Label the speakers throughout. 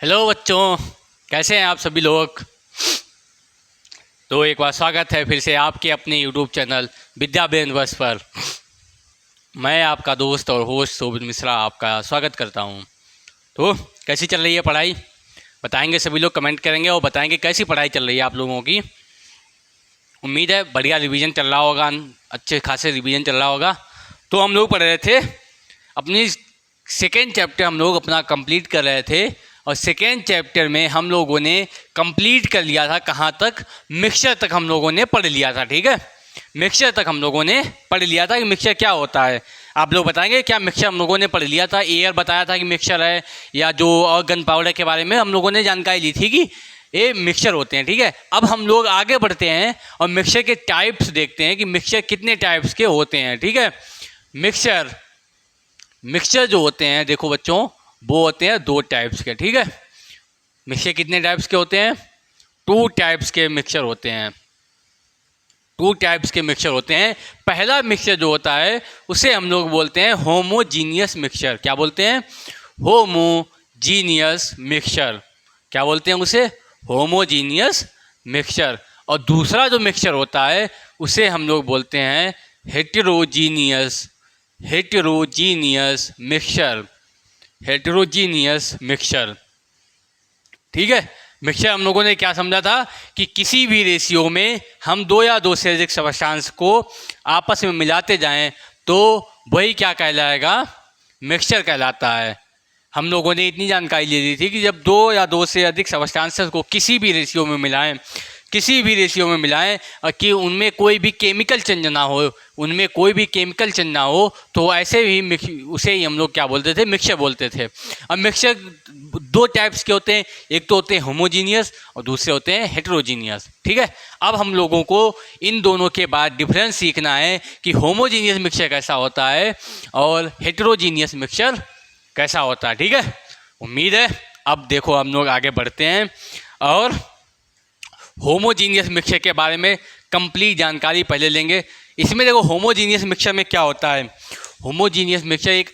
Speaker 1: Hello बच्चों, कैसे हैं आप सभी लोग। तो एक बार स्वागत है फिर से आपके अपने यूट्यूब चैनल विद्याबेन वर्स पर। मैं आपका दोस्त और होस्ट शोभित मिश्रा आपका स्वागत करता हूं। तो कैसी चल रही है पढ़ाई, बताएंगे सभी लोग, कमेंट करेंगे और बताएंगे कैसी पढ़ाई चल रही है आप लोगों की। उम्मीद है बढ़िया रिवीजन चल रहा होगा, अच्छे खासे रिवीजन चल रहा होगा। तो हम लोग पढ़ रहे थे अपनी सेकेंड चैप्टर, हम लोग अपना कंप्लीट कर रहे थे और सेकेंड चैप्टर में हम लोगों ने कंप्लीट कर लिया था कहाँ तक, मिक्सचर तक हम लोगों ने पढ़ लिया था। ठीक है, मिक्सचर तक हम लोगों ने पढ़ लिया था कि मिक्सचर क्या होता है। आप लोग बताएंगे क्या मिक्सचर हम लोगों ने पढ़ लिया था। एयर बताया था कि मिक्सचर है, या जो और गन पाउडर के बारे में हम लोगों ने जानकारी ली थी कि ये मिक्सचर होते हैं। ठीक है, अब हम लोग आगे बढ़ते हैं और मिक्सचर के टाइप्स देखते हैं कि मिक्सचर कितने टाइप्स के होते हैं। ठीक है, मिक्सचर जो होते हैं, देखो बच्चों, वो होते हैं दो टाइप्स के। ठीक है, मिक्सचर कितने टाइप्स के होते हैं? टू टाइप्स के मिक्सचर होते हैं। टू टाइप्स के मिक्सचर होते हैं। पहला मिक्सचर जो होता है उसे हम लोग बोलते हैं होमोजीनियस मिक्सचर। क्या बोलते हैं? Homogeneous mixture. क्या बोलते हैं उसे? Homogeneous mixture. और दूसरा जो मिक्सचर होता है उसे हम लोग बोलते हैं हेटेरोजीनियस मिक्सचर। Heterogeneous mixture. ठीक है, मिक्सचर हम लोगों ने क्या समझा था कि किसी भी रेशियो में हम दो या दो से अधिक सब्सटेंस को आपस में मिलाते जाएं तो वही क्या कहलाएगा? मिक्सचर कहलाता है। हम लोगों ने इतनी जानकारी ले ली थी कि जब दो या दो से अधिक सब्सटेंसेस को किसी भी रेशियो में मिलाएं और कि उनमें कोई भी केमिकल चेंज ना हो, तो ऐसे ही उसे ही हम लोग क्या बोलते थे? मिक्सचर बोलते थे। अब मिक्सचर दो टाइप्स के होते हैं, एक तो होते हैं होमोजीनियस और दूसरे होते हैं हेटेरोजीनियस। ठीक है, अब हम लोगों को इन दोनों के बाद डिफरेंस सीखना है कि होमोजीनियस मिक्सचर कैसा होता है और हेटेरोजीनियस मिक्सचर कैसा होता है। ठीक है, उम्मीद है। अब देखो हम लोग आगे बढ़ते हैं और होमोजीनियस मिक्सचर के बारे में कंप्लीट जानकारी पहले लेंगे। इसमें देखो होमोजीनियस मिक्सचर में क्या होता है। होमोजीनियस मिक्सचर एक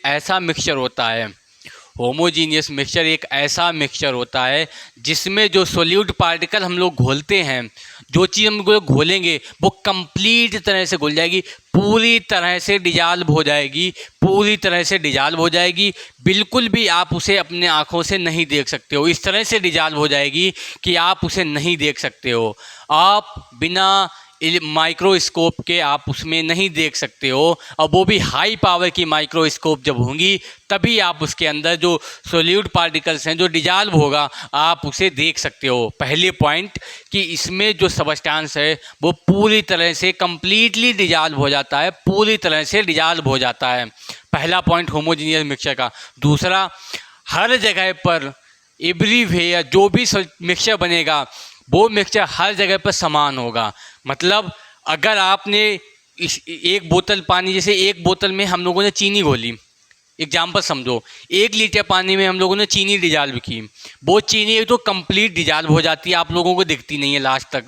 Speaker 1: ऐसा मिक्सचर होता है जिसमें जो सोल्यूट पार्टिकल हम लोग घोलते हैं, जो चीज़ हम लोग घोलेंगे वो कंप्लीट तरह से घुल जाएगी, पूरी तरह से डिजॉल्व हो जाएगी। बिल्कुल भी आप उसे अपने आँखों से नहीं देख सकते हो। इस तरह से डिजॉल्व हो जाएगी कि आप उसे नहीं देख सकते हो। आप बिना माइक्रोस्कोप के आप उसमें नहीं देख सकते हो, और वो भी हाई पावर की माइक्रोस्कोप जब होंगी तभी आप उसके अंदर जो सोल्यूट पार्टिकल्स हैं, जो डिजॉल्व होगा, आप उसे देख सकते हो। पहले पॉइंट कि इसमें जो सब्सटेंस है वो पूरी तरह से कंप्लीटली डिजॉल्व हो जाता है, पहला पॉइंट होमोजीनियस मिक्सचर का। दूसरा, हर जगह पर एवरीवेयर जो भी मिक्सचर बनेगा वो मिक्सचर हर जगह पर समान होगा। मतलब अगर आपने एक बोतल पानी, जैसे एक बोतल में हम लोगों ने चीनी घोली, एग्जाम्पल समझो, 1 लीटर पानी में हम लोगों ने चीनी डिजॉल्व की, वो चीनी तो कंप्लीट डिजॉल्व हो जाती है, आप लोगों को दिखती नहीं है लास्ट तक।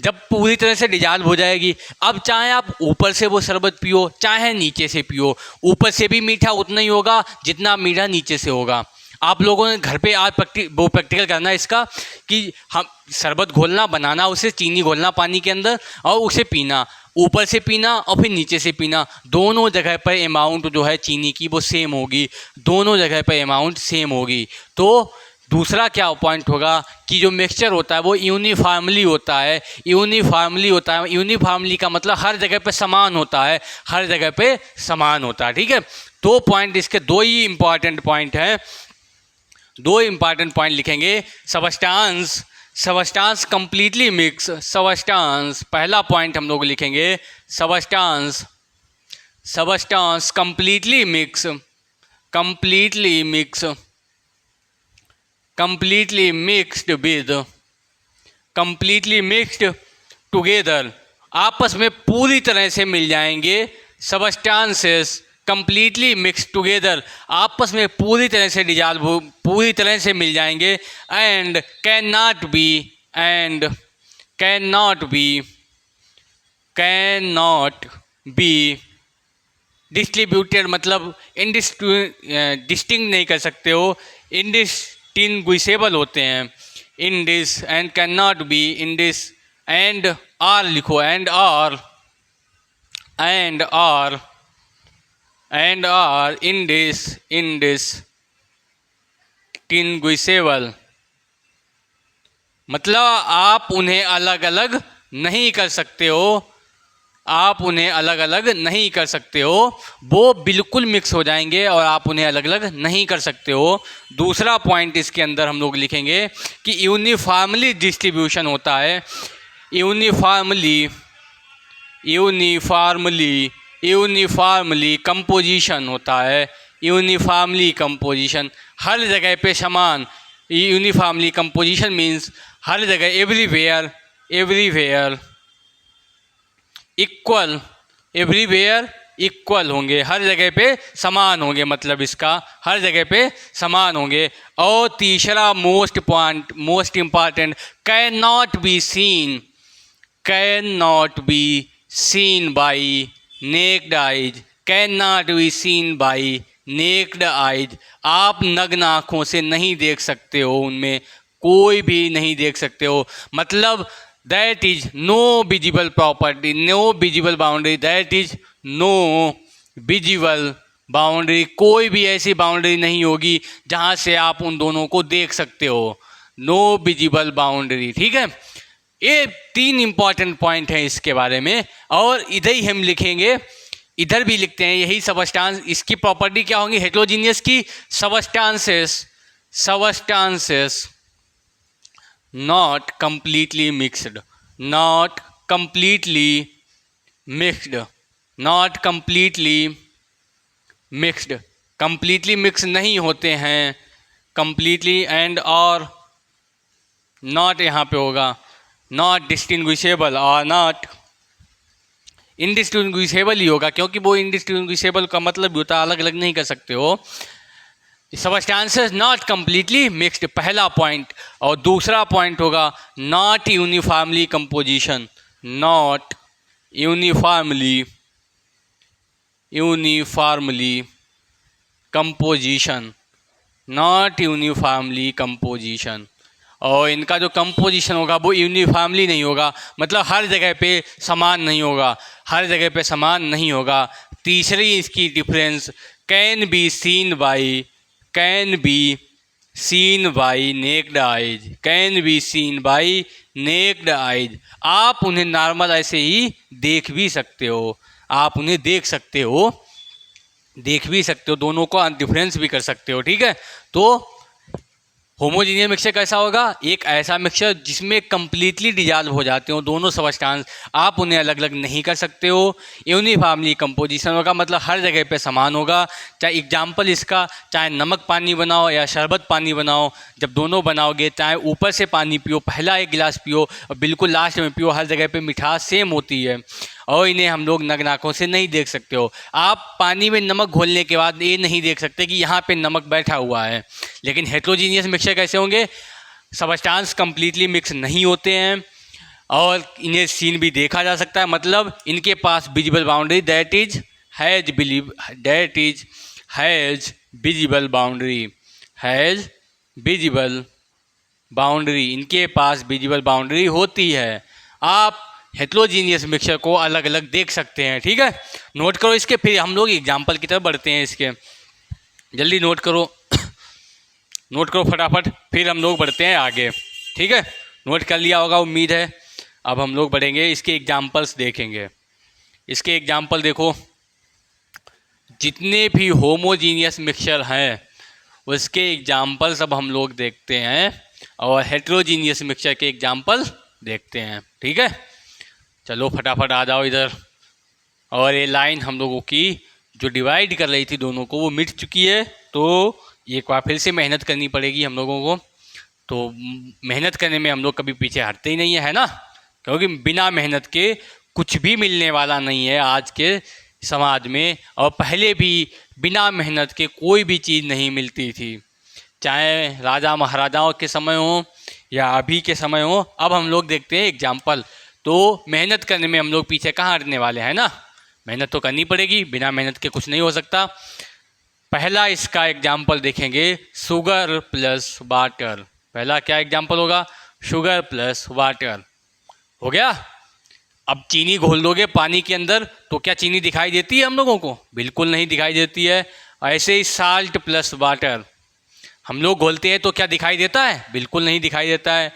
Speaker 1: जब पूरी तरह से डिजॉल्व हो जाएगी, अब चाहे आप ऊपर से वो शरबत पियो चाहे नीचे से पियो, ऊपर से भी मीठा उतना ही होगा जितना मीठा नीचे से होगा। आप लोगों ने घर पे आज प्रैक्टिकल करना है इसका कि हम शरबत घोलना, बनाना, उसे चीनी घोलना पानी के अंदर और उसे पीना, ऊपर से पीना और फिर नीचे से पीना। दोनों जगह पर अमाउंट जो है चीनी की वो सेम होगी, दोनों जगह पर अमाउंट सेम होगी। तो दूसरा क्या पॉइंट होगा कि जो मिक्सचर होता है वो यूनिफॉर्मली होता है। यूनिफॉर्मली का मतलब हर जगह पे समान होता है, ठीक है। दो पॉइंट इसके, दो ही इंपॉर्टेंट पॉइंट हैं, दो इंपॉर्टेंट पॉइंट लिखेंगे। सबस्टांस कंप्लीटली मिक्स, पहला पॉइंट हम लोग लिखेंगे सबस्टांस कंप्लीटली मिक्स्ड टुगेदर, आपस में पूरी तरह से मिल जाएंगे। सबस्टांसेस कंप्लीटली मिक्स टुगेदर, आपस में पूरी तरह से मिल जाएंगे। And can not be distributed, मतलब डिस्टिंग नहीं कर सकते हो, डिस्टिंग्विशेबल होते हैं। In this and can not be, in this and are लिखो, एंड आर indistinguishable, मतलब आप उन्हें अलग अलग नहीं कर सकते हो, आप उन्हें अलग अलग नहीं कर सकते हो, वो बिल्कुल मिक्स हो जाएंगे और आप उन्हें अलग अलग नहीं कर सकते हो। दूसरा पॉइंट इसके अंदर हम लोग लिखेंगे कि यूनिफॉर्मली डिस्ट्रीब्यूशन होता है, यूनिफॉर्मली कंपोजिशन होता है, यूनिफॉर्मली कंपोजिशन, हर जगह पे समान। यूनिफॉर्मली कंपोजिशन मीन्स हर जगह, एवरीवेयर इक्वल होंगे, हर जगह पे समान होंगे, मतलब इसका हर जगह पे समान होंगे। और तीसरा most important, can not be seen by necked eyes, आप नग्न आँखों से नहीं देख सकते हो, उनमें कोई भी नहीं देख सकते हो, मतलब that is no visible property, no visible boundary, that is no visible boundary, कोई भी ऐसी बाउंड्री नहीं होगी जहाँ से आप उन दोनों को देख सकते हो, नो विजिबल बाउंड्री। ठीक है, ये 3 इंपॉर्टेंट पॉइंट हैं इसके बारे में। और इधर ही हम लिखेंगे, इधर भी लिखते हैं यही सबस्टांस, इसकी प्रॉपर्टी क्या होंगी हेटेरोजीनियस की, substances not completely mixed, completely mix नहीं होते हैं, कंप्लीटली एंड और नॉट यहाँ पे होगा, नॉट डिस्टिंग्विशेबल और नॉट इनडिस्टिंग्विशेबल ही होगा, क्योंकि वो इनडिस्टिंग्विशेबल का मतलब भी होता है अलग अलग नहीं कर सकते हो। सबस्टांसेस नॉट कंप्लीटली मिक्स्ड, पहला पॉइंट। और दूसरा पॉइंट होगा not uniformly composition, not uniformly composition, और इनका जो कंपोजिशन होगा वो यूनिफॉर्मली नहीं होगा, मतलब हर जगह पे समान नहीं होगा, तीसरी इसकी difference, can be seen by necked eyes, आप उन्हें नॉर्मल ऐसे ही देख भी सकते हो, दोनों को डिफरेंस भी कर सकते हो। ठीक है, तो होमोजीनियस मिक्सचर कैसा होगा, एक ऐसा मिक्सचर जिसमें कंप्लीटली डिजॉल्व हो जाते हो दोनों सबस्टांस, आप उन्हें अलग अलग नहीं कर सकते हो। यूनिफॉर्मली कंपोजिशन होगा, मतलब हर जगह पे समान होगा, चाहे एग्जाम्पल इसका, चाहे नमक पानी बनाओ या शरबत पानी बनाओ, जब दोनों बनाओगे, चाहे ऊपर से पानी पियो, पहला एक गिलास पियो और बिल्कुल लास्ट में पियो, हर जगह पे मिठास सेम होती है, और इन्हें हम लोग नग्न आँखों से नहीं देख सकते हो। आप पानी में नमक घोलने के बाद ये नहीं देख सकते कि यहाँ पे नमक बैठा हुआ है। लेकिन हेटेरोजीनियस मिक्सचर कैसे होंगे, सबस्टांस कंप्लीटली मिक्स नहीं होते हैं और इन्हें सीन भी देखा जा सकता है, मतलब इनके पास visible boundary, that is has visible boundary, इनके पास विजिबल बाउंड्री होती है। आप हेटेरोजीनियस मिक्सचर को अलग अलग देख सकते हैं। ठीक है, नोट करो इसके, फिर हम लोग एग्जाम्पल की तरफ बढ़ते हैं इसके, जल्दी नोट करो फटाफट, फिर हम लोग बढ़ते हैं आगे। ठीक है, नोट कर लिया होगा उम्मीद है। अब हम लोग बढ़ेंगे, इसके एग्जाम्पल्स देखेंगे। इसके एग्जाम्पल देखो, जितने भी होमोजीनियस मिक्सचर हैं उसके एग्जाम्पल्स अब हम लोग देखते हैं और हेटेरोजीनियस मिक्सचर के एग्जाम्पल देखते हैं। ठीक है, चलो फटाफट आ जाओ इधर। और ये लाइन हम लोगों की जो डिवाइड कर रही थी दोनों को वो मिट चुकी है, तो एक बार फिर से मेहनत करनी पड़ेगी हम लोगों को। तो मेहनत करने में हम लोग कभी पीछे हटते ही नहीं है ना, क्योंकि बिना मेहनत के कुछ भी मिलने वाला नहीं है आज के समाज में, और पहले भी बिना मेहनत के कोई भी चीज़ नहीं मिलती थी, चाहे राजा महाराजाओं के समय हो या अभी के समय हो। अब हम लोग देखते हैं एग्जाम्पल। तो मेहनत करने में हम लोग पीछे कहाँ हटने वाले हैं ना, मेहनत तो करनी पड़ेगी, बिना मेहनत के कुछ नहीं हो सकता। पहला इसका एग्जाम्पल देखेंगे शुगर प्लस वाटर। पहला क्या एग्जाम्पल होगा? Sugar plus water. हो गया। अब चीनी घोल दोगे पानी के अंदर तो क्या चीनी दिखाई देती है हम लोगों को? बिल्कुल नहीं दिखाई देती है। ऐसे ही साल्ट प्लस वाटर, हम लोग घोलते हैं तो क्या दिखाई देता है? बिल्कुल नहीं दिखाई देता है।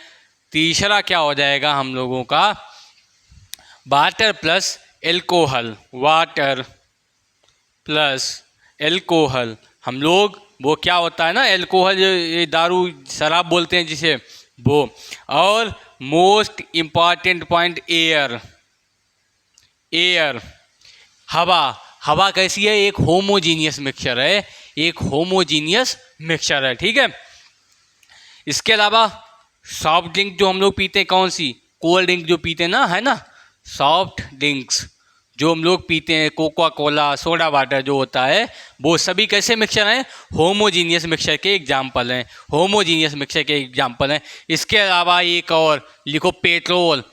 Speaker 1: तीसरा क्या हो जाएगा हम लोगों का? Water plus alcohol. Water plus alcohol, हम लोग वो क्या होता है ना, एल्कोहल, ये दारू शराब बोलते हैं जिसे, वो। और most important point air. Air, हवा। हवा कैसी है? एक होमोजीनियस मिक्सचर है, एक होमोजीनियस मिक्सचर है, ठीक है। इसके अलावा सॉफ्ट ड्रिंक जो हम लोग पीते हैं, कौन सी? कोल्ड ड्रिंक जो पीते हैं ना, है ना, सॉफ्ट ड्रिंक्स जो हम लोग पीते हैं, कोका कोला, सोडा वाटर जो होता है, वो सभी कैसे मिक्सचर हैं? होमोजीनियस मिक्सचर के एग्जाम्पल हैं। होमोजीनियस मिक्सचर के एग्जाम्पल हैं। इसके अलावा एक और लिखो, पेट्रोल।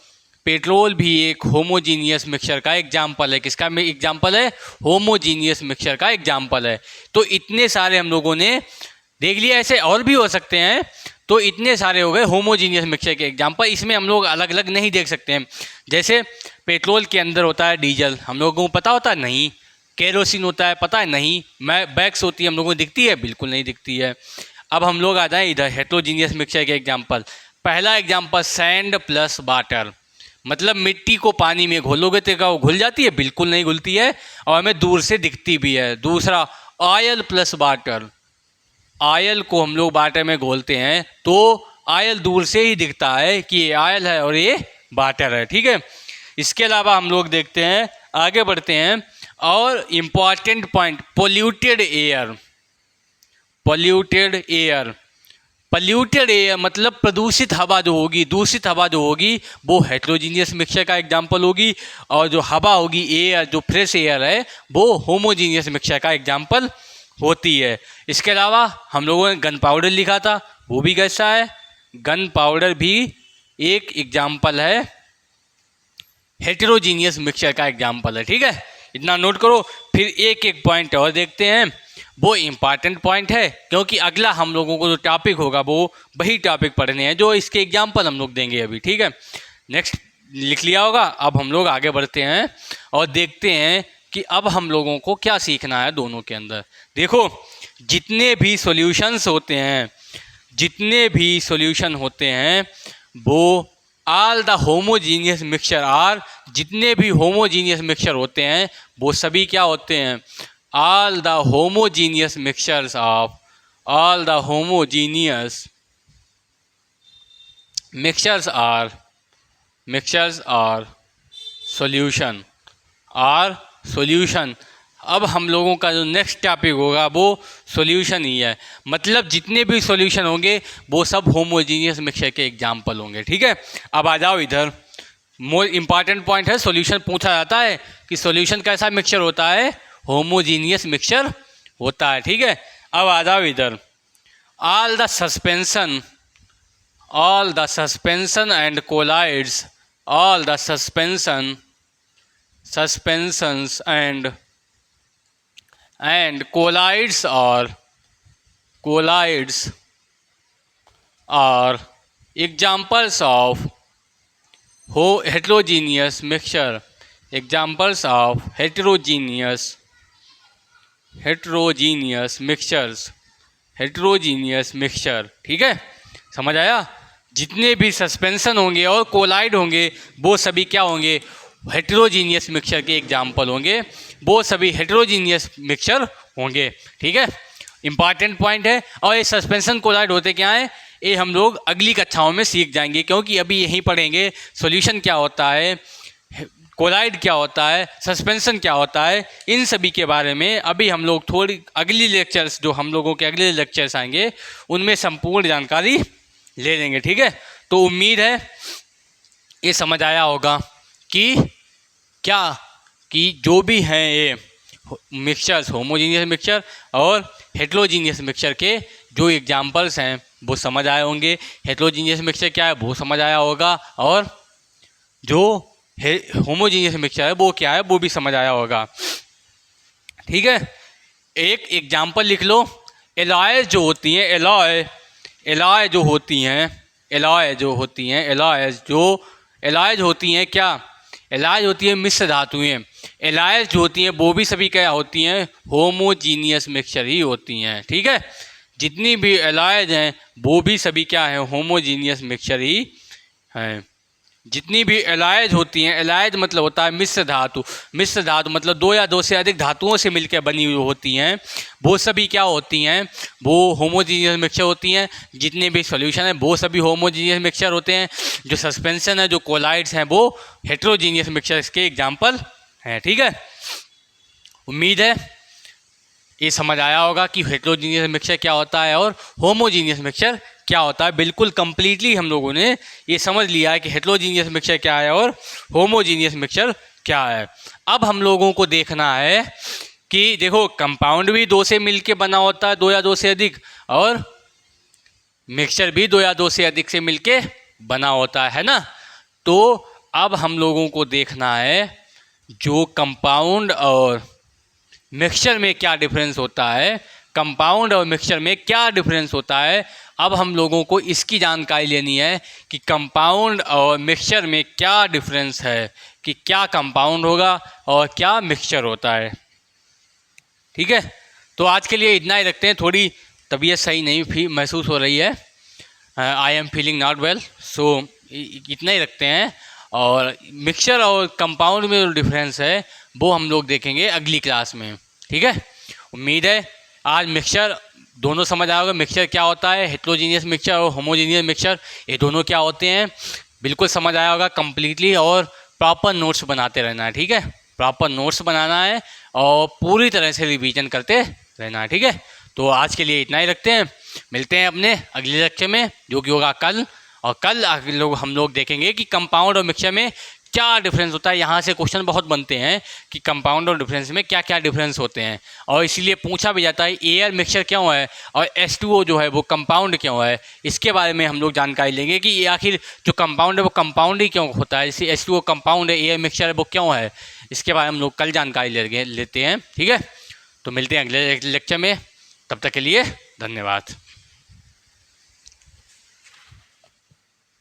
Speaker 1: पेट्रोल भी एक होमोजीनियस मिक्सचर का एग्जाम्पल है। किसका एग्जाम्पल है? होमोजीनियस मिक्सचर का एग्जाम्पल है। तो इतने सारे हम लोगों ने देख लिया, ऐसे और भी हो सकते हैं। तो इतने सारे हो गए होमोजीनियस मिक्सचर के एग्जाम्पल। इसमें हम लोग अलग अलग नहीं देख सकते हैं। जैसे पेट्रोल के अंदर होता है डीजल, हम लोगों को पता होता है? नहीं। केरोसिन होता है, पता है? नहीं। बैक्स होती है, हम लोगों को दिखती है? बिल्कुल नहीं दिखती है। अब हम लोग आ जाएं इधर हेटेरोजीनियस मिक्सचर के एग्जाम्पल। पहला एग्जाम्पल सैंड प्लस वाटर, मतलब मिट्टी को पानी में घोलोगे तो क्या वो घुल जाती है? बिल्कुल नहीं घुलती है, और हमें दूर से दिखती भी है। दूसरा ऑयल प्लस वाटर, ऑयल को हम लोग वाटर में घोलते हैं तो ऑयल दूर से ही दिखता है कि ये ऑयल है और ये वाटर है, ठीक है। इसके अलावा हम लोग देखते हैं, आगे बढ़ते हैं, और important point polluted air. Polluted air, polluted air मतलब प्रदूषित हवा जो होगी, दूषित हवा जो होगी, वो हेटेरोजीनियस मिक्सचर का एग्जाम्पल होगी। और जो हवा होगी, एयर, जो फ्रेश एयर है, वो होमोजीनियस मिक्सचर का एग्जाम्पल होती है। इसके अलावा हम लोगों ने गन पाउडर लिखा था, वो भी कैसा है? गन पाउडर भी एक एग्जाम्पल है, हेटेरोजीनियस मिक्सचर का एग्जाम्पल है, ठीक है। इतना नोट करो। फिर एक एक पॉइंट और देखते हैं, वो इम्पॉर्टेंट पॉइंट है, क्योंकि अगला हम लोगों को जो टॉपिक होगा वो वही टॉपिक पढ़ने हैं जो इसके एग्जाम्पल हम लोग देंगे अभी, ठीक है। नेक्स्ट लिख लिया होगा। अब हम लोग आगे बढ़ते हैं और देखते हैं कि अब हम लोगों को क्या सीखना है दोनों के अंदर। देखो, जितने भी सॉल्यूशंस होते हैं, जितने भी सॉल्यूशन होते हैं, वो all the homogeneous mixture are, जितने भी होमोजीनियस मिक्सचर होते हैं वो सभी क्या होते हैं? All the homogeneous mixtures of, all the homogeneous mixtures are solution, are solution. अब हम लोगों का जो नेक्स्ट टॉपिक होगा वो सॉल्यूशन ही है, मतलब जितने भी सॉल्यूशन होंगे वो सब होमोजीनियस मिक्सचर के एग्जाम्पल होंगे, ठीक है। अब आ जाओ इधर, मोर इम्पॉर्टेंट पॉइंट है, सॉल्यूशन पूछा जाता है कि सॉल्यूशन कैसा मिक्सचर होता है? होमोजीनियस मिक्सचर होता है, ठीक है। अब आ जाओ इधर, all the suspension, all the suspension and colloids, all the suspensions and colloids are examples of heterogeneous mixture, examples of heterogeneous mixture, ठीक है। समझ आया? जितने भी सस्पेंशन होंगे और कोलाइड होंगे वो सभी क्या होंगे? हेटेरोजीनियस मिक्सचर के एग्जाम्पल होंगे, वो सभी हेटेरोजीनियस मिक्सचर होंगे, ठीक है। इंपॉर्टेंट पॉइंट है। और ये सस्पेंशन कोलाइड होते क्या हैं, ये हम लोग अगली कक्षाओं में सीख जाएंगे, क्योंकि अभी यहीं पढ़ेंगे सॉल्यूशन क्या होता है, कोलाइड क्या होता है, सस्पेंशन क्या होता है, इन सभी के बारे में अभी हम लोग थोड़ी अगली लेक्चर्स, जो हम लोगों के अगले लेक्चर्स आएंगे उनमें संपूर्ण जानकारी ले लेंगे, ठीक है। तो उम्मीद है ये समझ आया होगा कि क्या, कि जो भी हैं ये मिक्सचर्स, होमोजीनियस मिक्सचर और हेटेरोजीनियस मिक्सचर के जो एग्जाम्पल्स हैं वो समझ आए होंगे। हेटेरोजीनियस मिक्सचर क्या है वो समझ आया होगा, और जो होमोजीनियस मिक्सचर है वो क्या है वो भी समझ आया होगा, ठीक है। एक एग्जाम्पल लिख लो। एलॉयज जो होती हैं, एलॉय जो होती हैं, एलॉयज होती हैं क्या? एलॉयज होती है मिश्र धातुएं। एलॉयज जो होती हैं वो भी सभी क्या होती हैं? होमोजीनियस मिक्सचर ही होती हैं। ठीक है, जितनी भी एलॉयज हैं वो भी सभी क्या हैं? होमोजीनियस मिक्सचर ही हैं। जितनी भी एलॉयज होती हैं, एलॉयज मतलब होता है मिश्र धातु। मिश्र धातु मतलब दो या दो से अधिक धातुओं से मिलकर बनी हुई होती हैं, वो सभी क्या होती हैं? वो होमोजीनियस मिक्सचर होती हैं। जितने भी सॉल्यूशन हैं वो सभी होमोजीनियस मिक्सचर होते हैं। जो सस्पेंशन है, जो कोलाइड्स हैं, वो हेट्रोजीनियस मिक्सचर इसके एग्जाम्पल हैं। ठीक है, उम्मीद है ये समझ आया होगा कि हेट्रोजीनियस मिक्सचर क्या होता है और होमोजीनियस मिक्सचर क्या होता है। बिल्कुल कंप्लीटली हम लोगों ने ये समझ लिया है कि हेट्रोजीनियस मिक्सचर क्या है और होमोजीनियस मिक्सचर क्या है। अब हम लोगों को देखना है कि देखो कंपाउंड भी दो से मिलके बना होता है, दो या दो से अधिक, और मिक्सचर भी दो या दो से अधिक से मिलके बना होता है ना। तो अब हम लोगों को देखना है जो कंपाउंड और मिक्सचर में क्या डिफरेंस होता है, कंपाउंड और मिक्सचर में क्या डिफरेंस होता है। अब हम लोगों को इसकी जानकारी लेनी है कि कंपाउंड और मिक्सचर में क्या डिफरेंस है, कि क्या कंपाउंड होगा और क्या मिक्सचर होता है। ठीक है, तो आज के लिए इतना ही रखते हैं। थोड़ी तबीयत सही नहीं महसूस हो रही है, I am feeling not well, so इतना ही रखते हैं। और मिक्सचर और कंपाउंड में जो डिफरेंस है वो हम लोग देखेंगे अगली क्लास में। ठीक है, उम्मीद है आज मिक्सचर दोनों समझ आएगा। मिक्सचर क्या होता है, हेट्रोजीनियस मिक्सचर और होमोजीनियस मिक्सचर, ये दोनों क्या होते हैं, बिल्कुल समझ आया होगा कंप्लीटली। और प्रॉपर नोट्स बनाते रहना है। ठीक है, प्रॉपर नोट्स बनाना है और पूरी तरह से रिवीजन करते रहना है। ठीक है, तो आज के लिए इतना ही रखते हैं। मिलते हैं अपने अगले लेक्चर में जो कि होगा कल। और कल हम लोग देखेंगे कि कंपाउंड और मिक्सचर में क्या डिफरेंस होता है। यहाँ से क्वेश्चन बहुत बनते हैं कि कंपाउंड और डिफरेंस में क्या क्या डिफरेंस होते हैं, और इसीलिए पूछा भी जाता है एयर मिक्सचर क्यों है और H2O जो है वो कंपाउंड क्यों है। इसके बारे में हम लोग जानकारी लेंगे कि ये आखिर जो कंपाउंड है वो कंपाउंड ही क्यों होता है। जैसे H2O कंपाउंड है, एयर मिक्सचर है वो क्यों है, इसके बारे में हम लोग कल जानकारी लेते हैं। ठीक है, तो मिलते हैं अगले लेक्चर में, तब तक के लिए धन्यवाद।